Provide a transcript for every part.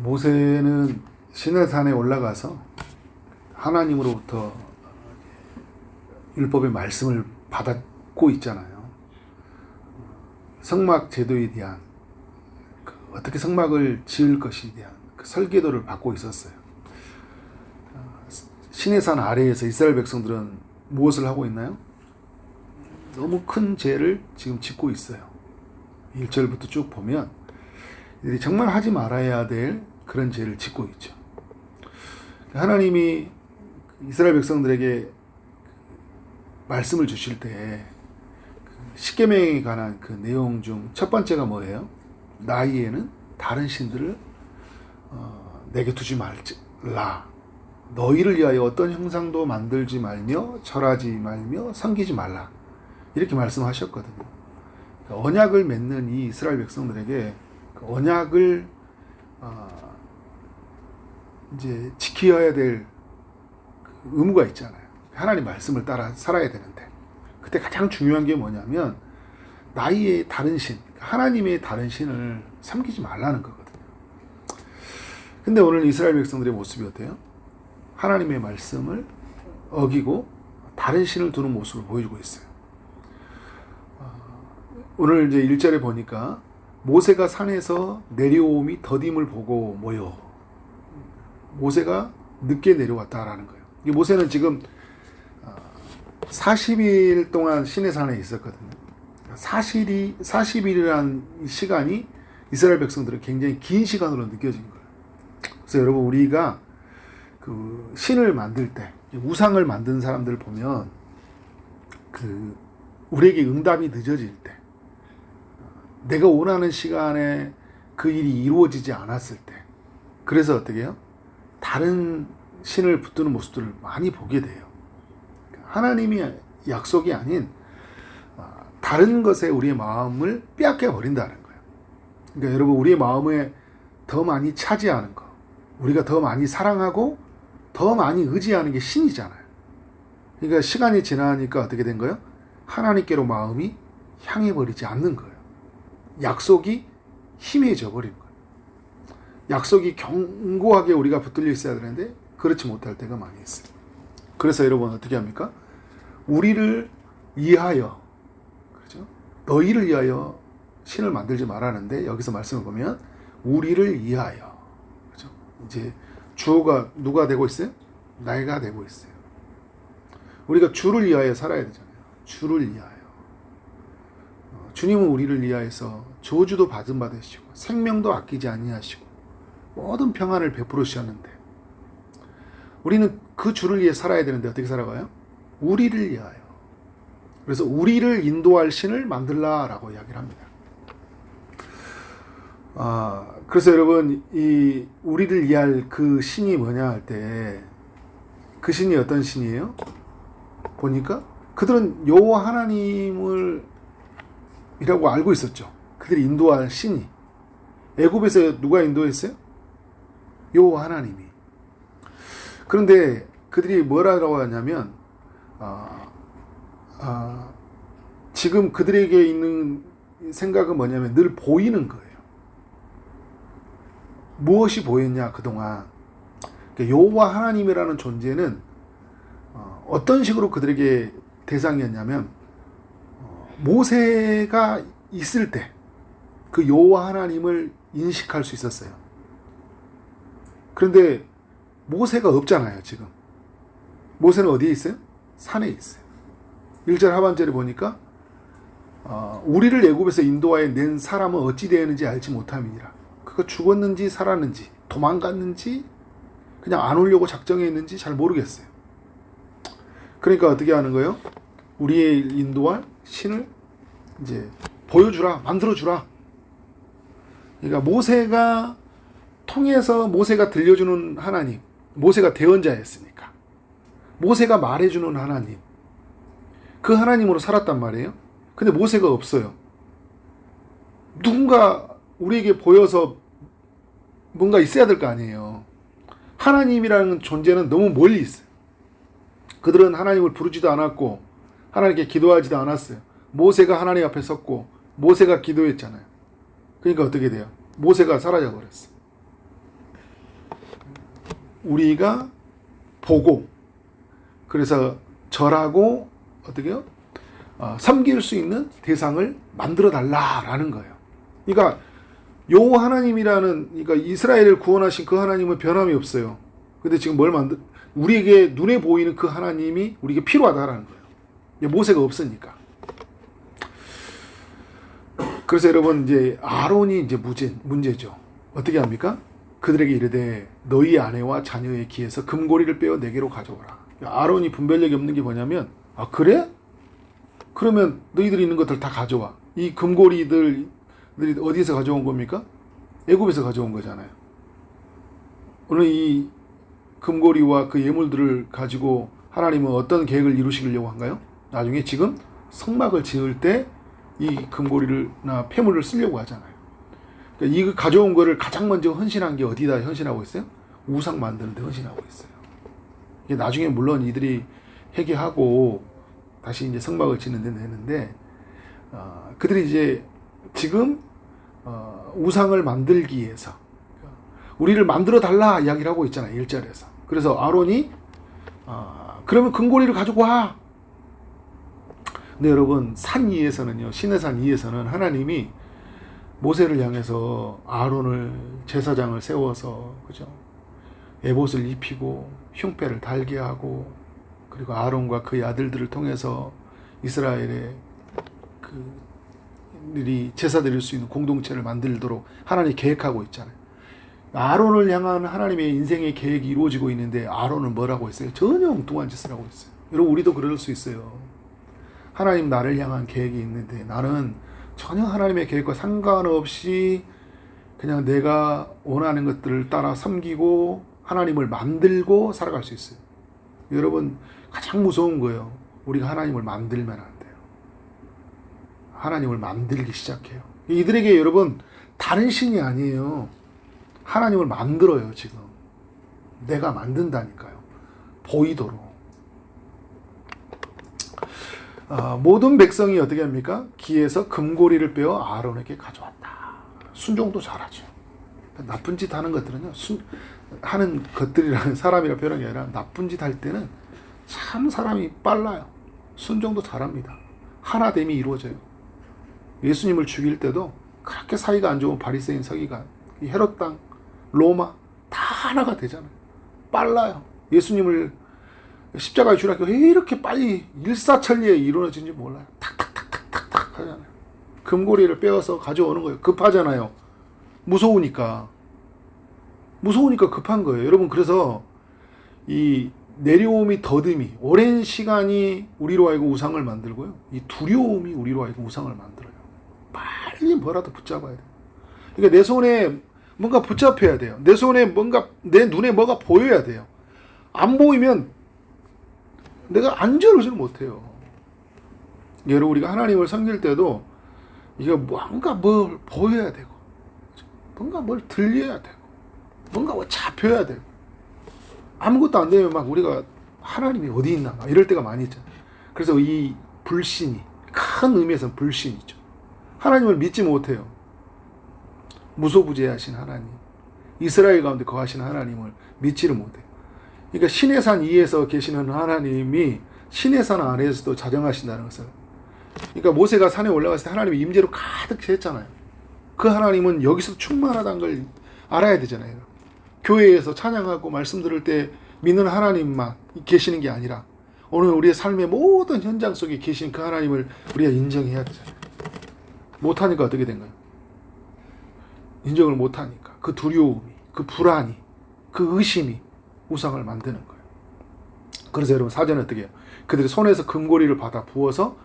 모세는 시내산에 올라가서 하나님으로부터 율법의 말씀을 받았고 있잖아요. 성막 제도에 대한 어떻게 성막을 지을 것에 대한 그 설계도를 받고 있었어요. 시내산 아래에서 이스라엘 백성들은 무엇을 하고 있나요? 너무 큰 죄를 지금 짓고 있어요. 1절부터 쭉 보면 이들이 정말 하지 말아야 될 그런 죄를 짓고 있죠. 하나님이 이스라엘 백성들에게 말씀을 주실 때 십계명에 관한 그 내용 중 첫 번째가 뭐예요? 나이에는 다른 신들을 내게 두지 말라. 너희를 위하여 어떤 형상도 만들지 말며 절하지 말며 섬기지 말라. 이렇게 말씀하셨거든요. 언약을 맺는 이 이스라엘 백성들에게 그 언약을 이제 지켜야 될 의무가 있잖아요. 하나님 말씀을 따라 살아야 되는데, 그때 가장 중요한 게 뭐냐면 나의 다른 신, 하나님의 다른 신을 섬기지 말라는 거거든요. 근데 오늘 이스라엘 백성들의 모습이 어때요? 하나님의 말씀을 어기고 다른 신을 두는 모습을 보여주고 있어요. 오늘 이제 1절에 보니까 모세가 산에서 내려옴이 더딤을 보고 모여. 모세가 늦게 내려왔다라는 거예요. 모세는 지금 40일 동안 시내산에 있었거든요. 40일이라는 시간이 이스라엘 백성들은 굉장히 긴 시간으로 느껴진 거예요. 그래서 여러분, 우리가 그 신을 만들 때, 우상을 만든 사람들 보면 그 우리에게 응답이 늦어질 때, 내가 원하는 시간에 그 일이 이루어지지 않았을 때, 그래서 어떻게 해요? 다른 신을 붙드는 모습들을 많이 보게 돼요. 하나님이 약속이 아닌 다른 것에 우리의 마음을 빼앗겨 버린다는 거예요. 그러니까 여러분, 우리의 마음에 더 많이 차지하는 거, 우리가 더 많이 사랑하고 더 많이 의지하는 게 신이잖아요. 그러니까 시간이 지나니까 어떻게 된 거예요? 하나님께로 마음이 향해 버리지 않는 거예요. 약속이 희미해져 버린 거예요. 약속이 견고하게 우리가 붙들려 있어야 되는데 그렇지 못할 때가 많이 있어요. 그래서 여러분 어떻게 합니까? 우리를 위하여, 그렇죠? 너희를 위하여 신을 만들지 말라는데, 여기서 말씀을 보면 우리를 위하여, 그렇죠? 이제 주어가 누가 되고 있어요? 나가 되고 있어요. 우리가 주를 위하여 살아야 되잖아요. 주를 위하여. 주님은 우리를 위하여서 저주도 받으시고 생명도 아끼지 아니하시고 모든 평안을 베풀으셨는데, 우리는 그 주를 위해 살아야 되는데 어떻게 살아가요? 우리를 위하여. 그래서 우리를 인도할 신을 만들라라고 이야기를 합니다. 그래서 여러분, 이 우리를 위할 그 신이 뭐냐 할 때, 그 신이 어떤 신이에요? 보니까 그들은 여호와 하나님을 이라고 알고 있었죠. 그들이 인도할 신이. 애굽에서 누가 인도했어요? 여호와 하나님이. 그런데 그들이 뭐라고 하냐면 지금 그들에게 있는 생각은 뭐냐면 늘 보이는 거예요. 무엇이 보였냐 그동안. 그러니까 여호와 하나님이라는 존재는 어떤 식으로 그들에게 대상이었냐면, 모세가 있을 때 그 여호와 하나님을 인식할 수 있었어요. 그런데 모세가 없잖아요. 지금 모세는 어디에 있어요? 산에 있어요. 1절 하반절에 보니까 우리를 애굽에서 인도하여 낸 사람은 어찌 되었는지 알지 못함이니라. 그가 죽었는지 살았는지 도망갔는지 그냥 안 오려고 작정했는지 잘 모르겠어요. 그러니까 어떻게 하는 거예요? 우리의 인도할 신을 이제 보여주라, 만들어주라. 그러니까 모세가 통해서 모세가 들려주는 하나님, 모세가 대언자였으니까 모세가 말해주는 하나님, 그 하나님으로 살았단 말이에요. 근데 모세가 없어요. 누군가 우리에게 보여서 뭔가 있어야 될 거 아니에요. 하나님이라는 존재는 너무 멀리 있어요. 그들은 하나님을 부르지도 않았고 하나님께 기도하지도 않았어요. 모세가 하나님 앞에 섰고 모세가 기도했잖아요. 그러니까 어떻게 돼요? 모세가 사라져 버렸어요. 우리가 보고 그래서 절하고 어떻게요? 섬길 수 있는 대상을 만들어 달라라는 거예요. 그러니까 요 하나님이라는, 그러니까 이스라엘을 구원하신 그 하나님은 변함이 없어요. 근데 지금 우리에게 눈에 보이는 그 하나님이 우리에게 필요하다라는 거예요. 모세가 없으니까. 그래서 여러분 이제 아론이 이제 문제죠. 어떻게 합니까? 그들에게 이르되 너희 아내와 자녀의 기에서 금고리를 빼어 내게로 가져오라. 아론이 분별력이 없는 게 뭐냐면, 아 그래? 그러면 너희들이 있는 것들 다 가져와. 이 금고리들이 어디서 가져온 겁니까? 애굽에서 가져온 거잖아요. 오늘 이 금고리와 그 예물들을 가지고 하나님은 어떤 계획을 이루시려고 한가요? 나중에 지금 성막을 지을 때 이 금고리나 폐물을 쓰려고 하잖아요. 그러니까 이 가져온 거를 가장 먼저 헌신한 게 어디다 헌신하고 있어요? 우상 만드는 데 헌신하고 있어요. 이게 나중에 물론 이들이 회개하고 다시 이제 성막을 짓는 데 내는데, 그들이 이제 지금 우상을 만들기 위해서 우리를 만들어 달라 이야기를 하고 있잖아요. 1절에서. 그래서 아론이 그러면 금고리를 가지고 와. 근데 여러분 산 위에서는요, 신의 산 위에서는 하나님이 모세를 향해서 아론을 제사장을 세워서, 그죠? 에봇을 입히고 흉패를 달게 하고, 그리고 아론과 그의 아들들을 통해서 이스라엘의 그들이 제사 드릴 수 있는 공동체를 만들도록 하나님이 계획하고 있잖아요. 아론을 향한 하나님의 인생의 계획이 이루어지고 있는데 아론은 뭐라고 했어요? 전혀 엉뚱한 짓을 하고 있어요. 여러분 우리도 그럴 수 있어요. 하나님 나를 향한 계획이 있는데 나는 전혀 하나님의 계획과 상관없이 그냥 내가 원하는 것들을 따라 섬기고 하나님을 만들고 살아갈 수 있어요. 여러분 가장 무서운 거예요. 우리가 하나님을 만들면 안 돼요. 하나님을 만들기 시작해요. 이들에게 여러분 다른 신이 아니에요. 하나님을 만들어요. 지금 내가 만든다니까요. 보이도록. 모든 백성이 어떻게 합니까? 기에서 금고리를 빼어 아론에게 가져왔다. 순종도 잘하죠. 나쁜 짓 하는 것들은요, 하는 것들이라는 사람이라 표현한 게 아니라 나쁜 짓 할 때는 참 사람이 빨라요. 순종도 잘합니다. 하나됨이 이루어져요. 예수님을 죽일 때도 그렇게 사이가 안 좋은 바리새인 서기관, 헤롯 땅, 로마 다 하나가 되잖아요. 빨라요. 예수님을 십자가에 주라고 왜 이렇게 빨리 일사천리에 이루어진지 몰라요. 탁탁탁탁탁탁 하잖아요. 금고리를 빼어서 가져오는 거예요. 급하잖아요. 무서우니까 급한 거예요. 여러분 그래서 이 내려옴이 더듬이 오랜 시간이 우리로 하여금 우상을 만들고요. 이 두려움이 우리로 하여금 우상을 만들어요. 빨리 뭐라도 붙잡아야 돼요. 그러니까 내 손에 뭔가 붙잡혀야 돼요. 내 손에 뭔가, 내 눈에 뭐가 보여야 돼요. 안 보이면 내가 안절하지를 못해요. 여러분 우리가 하나님을 섬길 때도 이게 뭔가 뭘 보여야 되고, 뭔가 뭘 들려야 되고, 뭔가 뭐 잡혀야 되고, 아무것도 안 되면 막 우리가 하나님이 어디 있나 막 이럴 때가 많이 있잖아요. 그래서 이 불신이 큰 의미에서는 불신이죠. 하나님을 믿지 못해요. 무소부재하신 하나님, 이스라엘 가운데 거하신 하나님을 믿지를 못해요. 그러니까 신의 산 위에서 계시는 하나님이 신의 산 아래에서도 자정하신다는 것을, 그러니까 모세가 산에 올라갔을 때 하나님이 임재로 가득 채웠잖아요. 그 하나님은 여기서 충만하다는 걸 알아야 되잖아요. 교회에서 찬양하고 말씀 들을 때 믿는 하나님만 계시는 게 아니라 오늘 우리의 삶의 모든 현장 속에 계신 그 하나님을 우리가 인정해야 되잖아요. 못하니까 어떻게 된 거예요? 인정을 못하니까 그 두려움이, 그 불안이, 그 의심이 우상을 만드는 거예요. 그래서 여러분 사전에 어떻게 해요? 그들이 손에서 금고리를 받아 부어서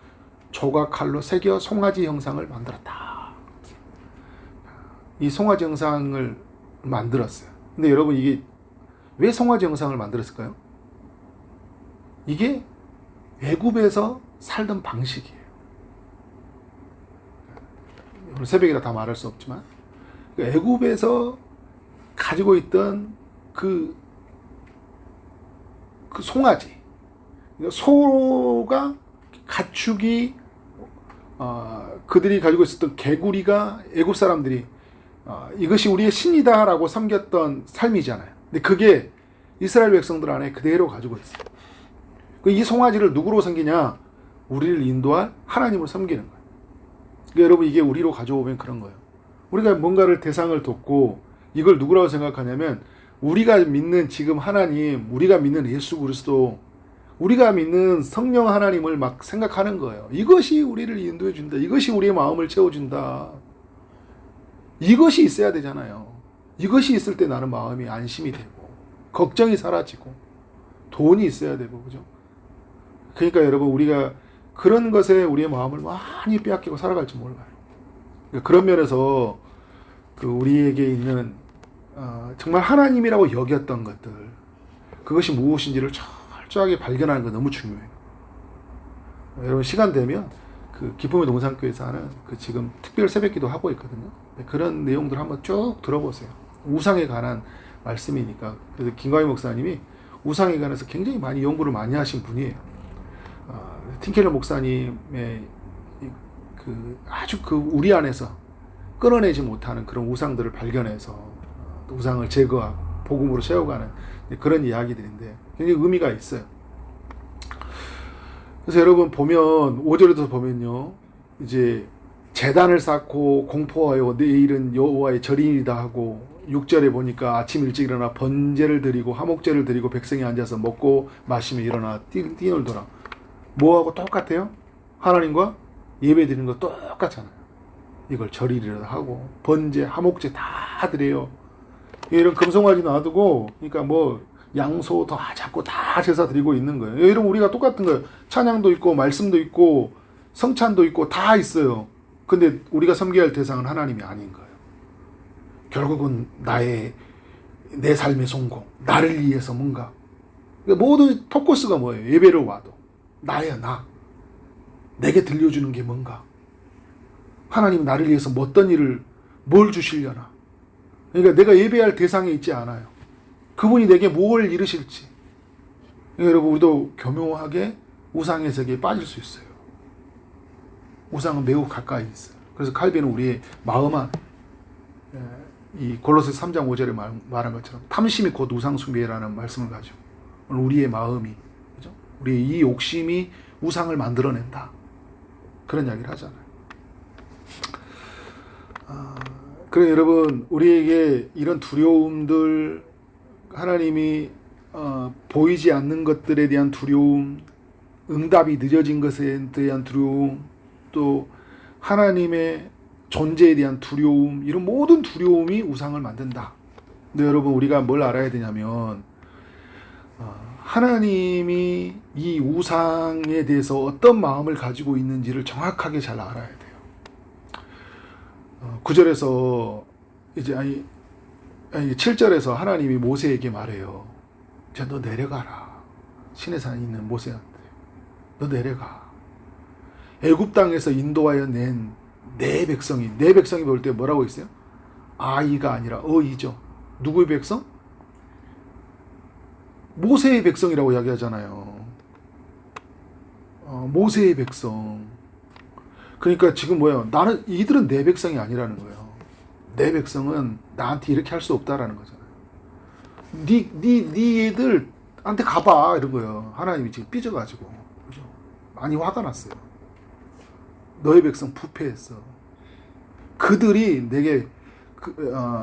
조각칼로 새겨 송아지 형상을 만들었다. 이 송아지 형상을 만들었어요. 근데 여러분 이게 왜 송아지 형상을 만들었을까요? 이게 애굽에서 살던 방식이에요. 오늘 새벽이라 다 말할 수 없지만 애굽에서 가지고 있던 그 송아지, 소가 가축이 그들이 가지고 있었던 개구리가 애굽 사람들이 이것이 우리의 신이다라고 섬겼던 삶이잖아요. 근데 그게 이스라엘 백성들 안에 그대로 가지고 있어요. 이 송아지를 누구로 섬기냐? 우리를 인도할 하나님을 섬기는 거예요. 그러니까 여러분 이게 우리로 가져오면 그런 거예요. 우리가 뭔가를 대상을 뒀고 이걸 누구라고 생각하냐면 우리가 믿는 지금 하나님, 우리가 믿는 예수 그리스도, 우리가 믿는 성령 하나님을 막 생각하는 거예요. 이것이 우리를 인도해 준다. 이것이 우리의 마음을 채워준다. 이것이 있어야 되잖아요. 이것이 있을 때 나는 마음이 안심이 되고 걱정이 사라지고 돈이 있어야 되고, 그죠? 그러니까 여러분 우리가 그런 것에 우리의 마음을 많이 빼앗기고 살아갈지 몰라요. 그러니까 그런 면에서 그 우리에게 있는 정말 하나님이라고 여겼던 것들, 그것이 무엇인지를 철저하게 발견하는 거 너무 중요해요. 여러분 시간 되면 그 기쁨의 동산교회에서 하는 그 지금 특별 새벽기도 하고 있거든요. 그런 내용들 한번 쭉 들어보세요. 우상에 관한 말씀이니까. 그래서 김광희 목사님이 우상에 관해서 굉장히 많이 연구를 많이 하신 분이에요. 틴켈러 목사님의 그 아주 그 우리 안에서 끊어내지 못하는 그런 우상들을 발견해서 우상을 제거하고 복음으로 세워가는 그런 이야기들인데 굉장히 의미가 있어요. 그래서 여러분 보면 5절에도 보면요, 이제 제단을 쌓고 공포하여 내일은 여호와의 절인이다 하고, 6절에 보니까 아침 일찍 일어나 번제를 드리고 화목제를 드리고 백성이 앉아서 먹고 마시며 일어나 뛰놀더라. 뭐하고 똑같아요? 하나님과 예배 드리는 거 똑같잖아요. 이걸 절이라 하고 번제 화목제 다 드려요. 이런 금송아지 놔두고, 그러니까 뭐 양소 다 잡고 다 제사 드리고 있는 거예요. 이러면 우리가 똑같은 거예요. 찬양도 있고 말씀도 있고 성찬도 있고 다 있어요. 근데 우리가 섬겨야 할 대상은 하나님이 아닌 거예요. 결국은 내 삶의 성공, 나를 위해서 뭔가, 모두 포커스가 뭐예요? 예배를 와도 나야 나, 내게 들려주는 게 뭔가, 하나님 나를 위해서 어떤 일을 뭘 주시려나. 그러니까 내가 예배할 대상에 있지 않아요. 그분이 내게 뭘 이루실지. 여러분 우리도 교묘하게 우상의 세계에 빠질 수 있어요. 우상은 매우 가까이 있어요. 그래서 칼빈은 우리의 마음 안, 이 골로새 3장 5절에 말한 것처럼 탐심이 곧 우상숭배라는 말씀을 가지고 우리의 마음이, 그죠? 우리의 이 욕심이 우상을 만들어낸다. 그런 이야기를 하잖아요. 그래 여러분 우리에게 이런 두려움들, 하나님이 보이지 않는 것들에 대한 두려움, 응답이 늦어진 것에 대한 두려움, 또 하나님의 존재에 대한 두려움, 이런 모든 두려움이 우상을 만든다. 근데 여러분 우리가 뭘 알아야 되냐면 하나님이 이 우상에 대해서 어떤 마음을 가지고 있는지를 정확하게 잘 알아야 돼요. 9절에서 이제 7절에서 하나님이 모세에게 말해요. 자, 너 내려가라. 신의 산에 있는 모세한테. 너 내려가. 애굽 땅에서 인도하여 낸 내 백성이 볼 때 뭐라고 있어요? 아이가 아니라 어이죠. 누구의 백성? 모세의 백성이라고 이야기하잖아요. 모세의 백성. 그러니까 지금 뭐예요? 이들은 내 백성이 아니라는 거예요. 내 백성은 나한테 이렇게 할 수 없다라는 거잖아요. 네 애들한테 가봐 이런 거예요. 하나님이 지금 삐져가지고, 그죠? 많이 화가 났어요. 너의 백성 부패했어. 그들이 내게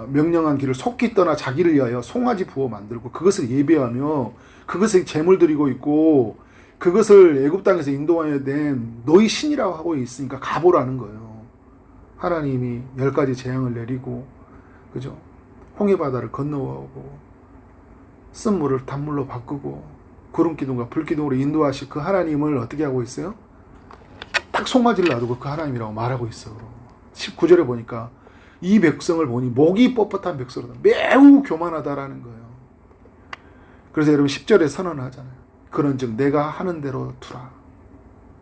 명령한 길을 속기 떠나 자기를 위하여 송아지 부어 만들고 그것을 예배하며 그것을 제물 드리고 있고 그것을 애굽 땅에서 인도하여 낸 너희 신이라고 하고 있으니까 가보라는 거예요. 하나님이 10가지 재앙을 내리고, 그죠? 홍해 바다를 건너오고 쓴 물을 단물로 바꾸고 구름 기둥과 불 기둥으로 인도하실 그 하나님을 어떻게 하고 있어요? 딱 송아지를 놔두고 그 하나님이라고 말하고 있어. 19절에 보니까 이 백성을 보니 목이 뻣뻣한 백성이다. 매우 교만하다라는 거예요. 그래서 여러분 10절에 선언하잖아요. 그런즉 내가 하는 대로 두라.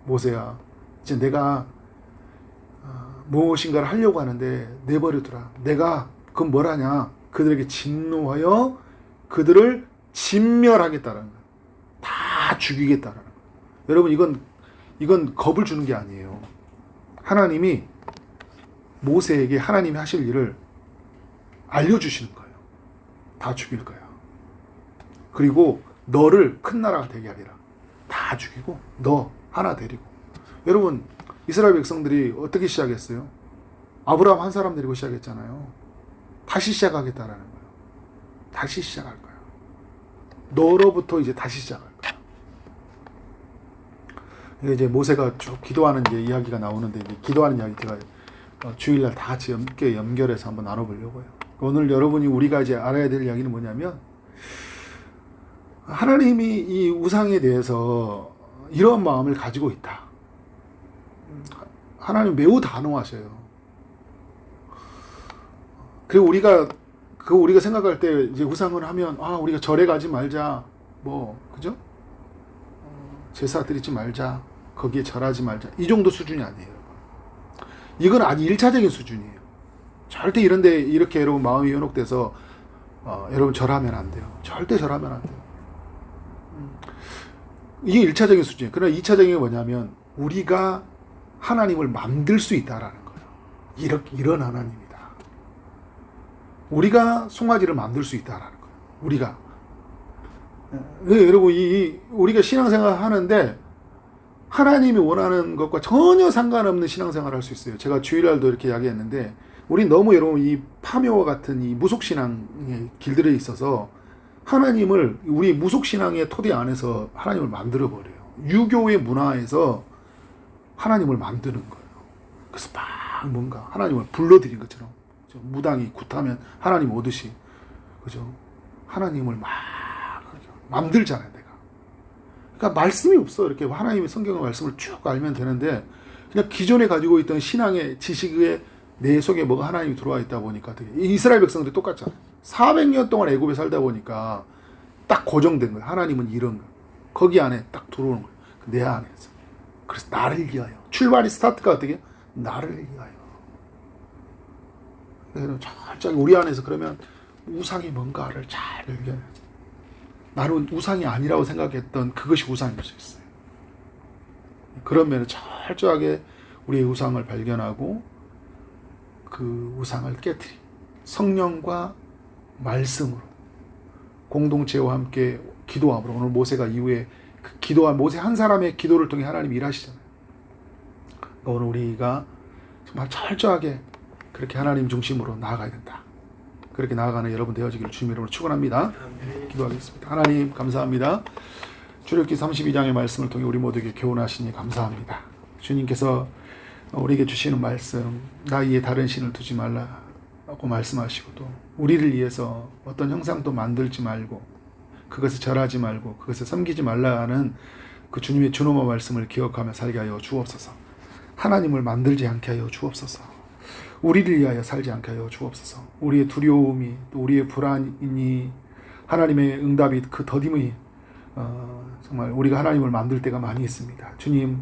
모세야, 이제 내가 무엇인가를 하려고 하는데 내버려 두라. 내가 그건 뭘 하냐? 그들에게 진노하여 그들을 진멸하겠다라는 거예요. 다 죽이겠다라는 거예요. 여러분 이건 겁을 주는 게 아니에요. 하나님이 모세에게 하나님이 하실 일을 알려주시는 거예요. 다 죽일 거야. 그리고 너를 큰 나라가 되게 하리라. 다 죽이고 너 하나 데리고. 여러분 이스라엘 백성들이 어떻게 시작했어요? 아브라함 한 사람 데리고 시작했잖아요. 다시 시작하겠다라는 거예요. 다시 시작할 거야. 너로부터 이제 다시 시작할 거야. 이제 모세가 쭉 기도하는 이제 이야기가 나오는데, 이제 기도하는 이야기 제가 주일날 다 같이 함께 연결해서 한번 나눠보려고요. 오늘 여러분이 우리가 이제 알아야 될 이야기는 뭐냐면, 하나님이 이 우상에 대해서 이런 마음을 가지고 있다. 하나님 매우 단호하셔요. 그리고 우리가 생각할 때 이제 우상을 하면, 우리가 절에 가지 말자, 그죠? 제사 드리지 말자, 거기에 절하지 말자, 이 정도 수준이 아니에요. 이건 아주 1차적인 수준이에요. 절대 이렇게 여러분 마음이 현혹돼서 여러분 절하면 안 돼요. 절대 절하면 안 돼요. 이게 1차적인 수준이에요. 그러나 2차적인 게 뭐냐면, 우리가 하나님을 만들 수 있다라는 거예요. 이런 하나님이다. 우리가 송아지를 만들 수 있다라는 거예요. 우리가. 여러분, 우리가 신앙생활 하는데, 하나님이 원하는 것과 전혀 상관없는 신앙생활을 할 수 있어요. 제가 주일날도 이렇게 이야기했는데, 우리 너무 여러분 이 파묘와 같은 이 무속신앙의 길들에 있어서 하나님을 우리 무속신앙의 토대 안에서 하나님을 만들어버려요. 유교의 문화에서 하나님을 만드는 거예요. 그래서 막 뭔가 하나님을 불러들인 것처럼, 무당이 굿하면 하나님 오듯이, 그죠? 하나님을 막 만들잖아요, 내가. 그러니까 말씀이 없어. 이렇게 하나님의 성경의 말씀을 쭉 알면 되는데, 그냥 기존에 가지고 있던 신앙의 지식에 내 속에 뭐가 하나님이 들어와 있다 보니까 이스라엘 백성들이 똑같잖아요. 400년 동안 애굽에 살다 보니까 딱 고정된 거예요. 하나님은 이런 거. 거기 안에 딱 들어오는 거예요. 내 안에서. 그래서 나를 위하여. 출발이 스타트가 어떻게? 나를 위하여. 철저하게 우리 안에서 그러면 우상이 뭔가를 잘 발견해요. 나는 우상이 아니라고 생각했던 그것이 우상일 수 있어요. 그러면 철저하게 우리의 우상을 발견하고 그 우상을 깨트리 성령과 말씀으로 공동체와 함께 기도함으로, 오늘 모세가 이후에 그 기도한 모세 한 사람의 기도를 통해 하나님이 일하시잖아요. 그러니까 오늘 우리가 정말 철저하게 그렇게 하나님 중심으로 나아가야 된다. 그렇게 나아가는 여러분 되어지기를 주님 이름으로 축원합니다. 기도하겠습니다. 하나님 감사합니다. 출애굽기 32장의 말씀을 통해 우리 모두에게 교훈하시니 감사합니다. 주님께서 우리에게 주시는 말씀, 나 위에 다른 신을 두지 말라고 말씀하시고, 또 우리를 위해서 어떤 형상도 만들지 말고 그것을 절하지 말고 그것을 섬기지 말라 하는 그 주님의 준엄한 말씀을 기억하며 살게 하여 주옵소서. 하나님을 만들지 않게 하여 주옵소서. 우리를 위하여 살지 않게 하여 주옵소서. 우리의 두려움이, 또 우리의 불안이, 하나님의 응답이, 그 더딤이 정말 우리가 하나님을 만들 때가 많이 있습니다. 주님,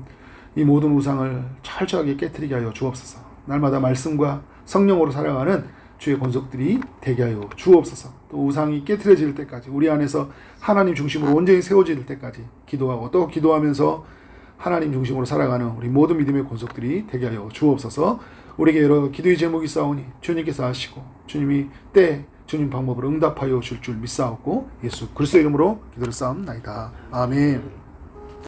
이 모든 우상을 철저하게 깨트리게 하여 주옵소서. 날마다 말씀과 성령으로 살아가는 주의 권속들이 되게 하여 주옵소서. 또 우상이 깨트려질 때까지, 우리 안에서 하나님 중심으로 온전히 세워질 때까지 기도하고, 또 기도하면서 하나님 중심으로 살아가는 우리 모든 믿음의 권속들이 되게 하여 주옵소서. 우리에게 여러 기도의 제목이 있사오니 주님께서 하시고, 주님이 때 주님 방법으로 응답하여 줄 믿사옵고, 예수 그리스도 이름으로 기도를 쌓옵나이다. 아멘.